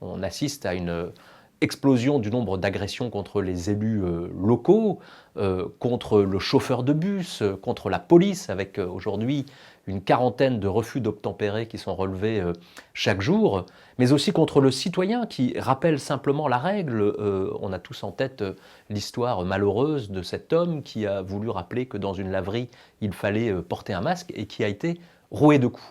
On assiste à une explosion du nombre d'agressions contre les élus locaux, contre le chauffeur de bus, contre la police, avec aujourd'hui une quarantaine de refus d'obtempérer qui sont relevés chaque jour, mais aussi contre le citoyen qui rappelle simplement la règle. On a tous en tête l'histoire malheureuse de cet homme qui a voulu rappeler que dans une laverie, il fallait porter un masque et qui a été roué de coups.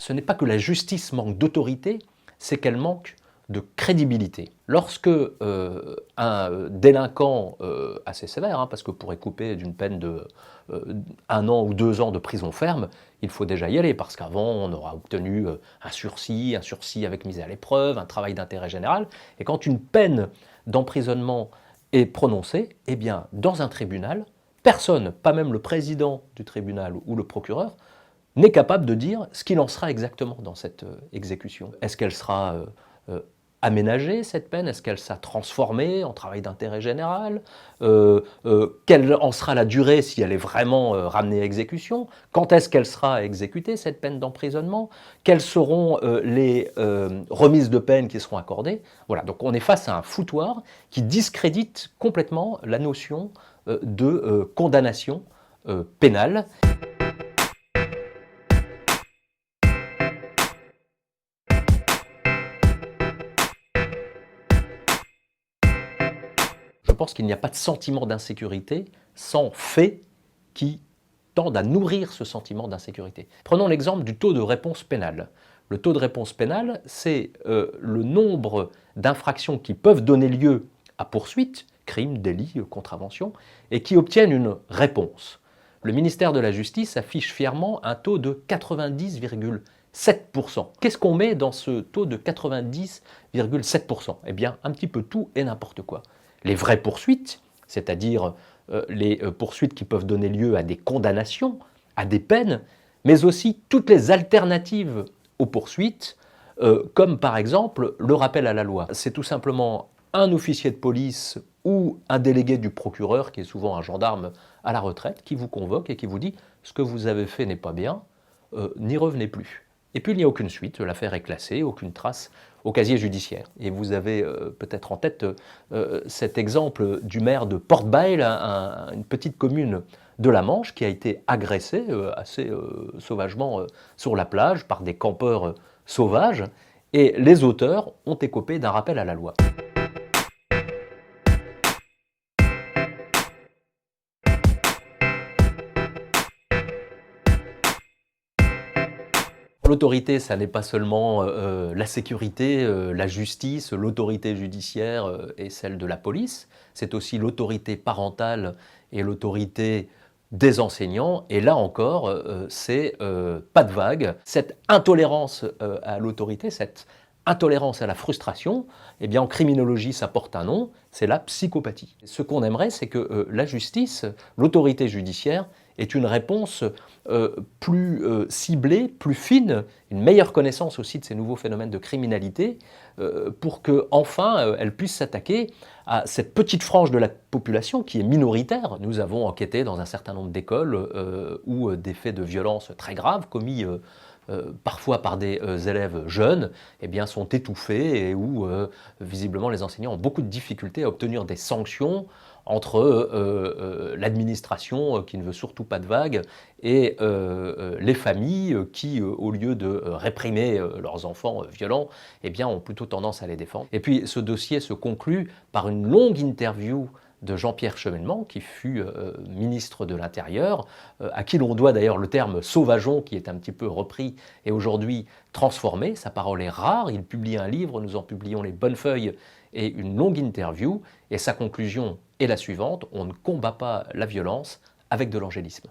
Ce n'est pas que la justice manque d'autorité, c'est qu'elle manque de crédibilité. Lorsque un délinquant assez sévère, parce que pour couper d'une peine de 1 an ou 2 ans de prison ferme, il faut déjà y aller, parce qu'avant on aura obtenu un sursis avec mise à l'épreuve, un travail d'intérêt général, et quand une peine d'emprisonnement est prononcée, eh bien dans un tribunal, personne, pas même le président du tribunal ou le procureur, n'est capable de dire ce qu'il en sera exactement dans cette exécution. Est-ce qu'elle sera aménagée, cette peine? Est-ce qu'elle sera transformée en travail d'intérêt général? Quelle en sera la durée si elle est vraiment ramenée à exécution? Quand est-ce qu'elle sera exécutée, cette peine d'emprisonnement? Quelles seront les remises de peine qui seront accordées? Voilà, donc on est face à un foutoir qui discrédite complètement la notion de condamnation pénale. Je pense qu'il n'y a pas de sentiment d'insécurité sans faits qui tendent à nourrir ce sentiment d'insécurité. Prenons l'exemple du taux de réponse pénale. Le taux de réponse pénale, c'est le nombre d'infractions qui peuvent donner lieu à poursuite, crimes, délits, contraventions, et qui obtiennent une réponse. Le ministère de la Justice affiche fièrement un taux de 90,7%. Qu'est-ce qu'on met dans ce taux de 90,7%? Eh bien, un petit peu tout et n'importe quoi. Les vraies poursuites, c'est-à-dire les poursuites qui peuvent donner lieu à des condamnations, à des peines, mais aussi toutes les alternatives aux poursuites, comme par exemple le rappel à la loi. C'est tout simplement un officier de police ou un délégué du procureur, qui est souvent un gendarme à la retraite, qui vous convoque et qui vous dit « ce que vous avez fait n'est pas bien, n'y revenez plus ». Et puis il n'y a aucune suite, l'affaire est classée, aucune trace au casier judiciaire. Et vous avez peut-être en tête cet exemple du maire de Port-Bail, une petite commune de la Manche, qui a été agressée assez sauvagement sur la plage par des campeurs sauvages, et les auteurs ont écopé d'un rappel à la loi. L'autorité, ça n'est pas seulement la sécurité, la justice, l'autorité judiciaire et celle de la police, c'est aussi l'autorité parentale et l'autorité des enseignants. Et là encore, c'est pas de vague. Cette intolérance à l'autorité, cette intolérance à la frustration, eh bien en criminologie, ça porte un nom, c'est la psychopathie. Ce qu'on aimerait, c'est que la justice, l'autorité judiciaire, est une réponse plus ciblée, plus fine, une meilleure connaissance aussi de ces nouveaux phénomènes de criminalité, pour qu'enfin elle puisse s'attaquer à cette petite frange de la population qui est minoritaire. Nous avons enquêté dans un certain nombre d'écoles où des faits de violence très graves commis parfois par des élèves jeunes, eh bien, sont étouffés et où visiblement les enseignants ont beaucoup de difficultés à obtenir des sanctions entre l'administration qui ne veut surtout pas de vagues et les familles qui, au lieu de réprimer leurs enfants violents, eh bien, ont plutôt tendance à les défendre. Et puis ce dossier se conclut par une longue interview de Jean-Pierre Chevènement, qui fut ministre de l'Intérieur, à qui l'on doit d'ailleurs le terme « sauvageon » qui est un petit peu repris et aujourd'hui transformé. Sa parole est rare, il publie un livre, nous en publions les bonnes feuilles et une longue interview, et sa conclusion est la suivante: on ne combat pas la violence avec de l'angélisme.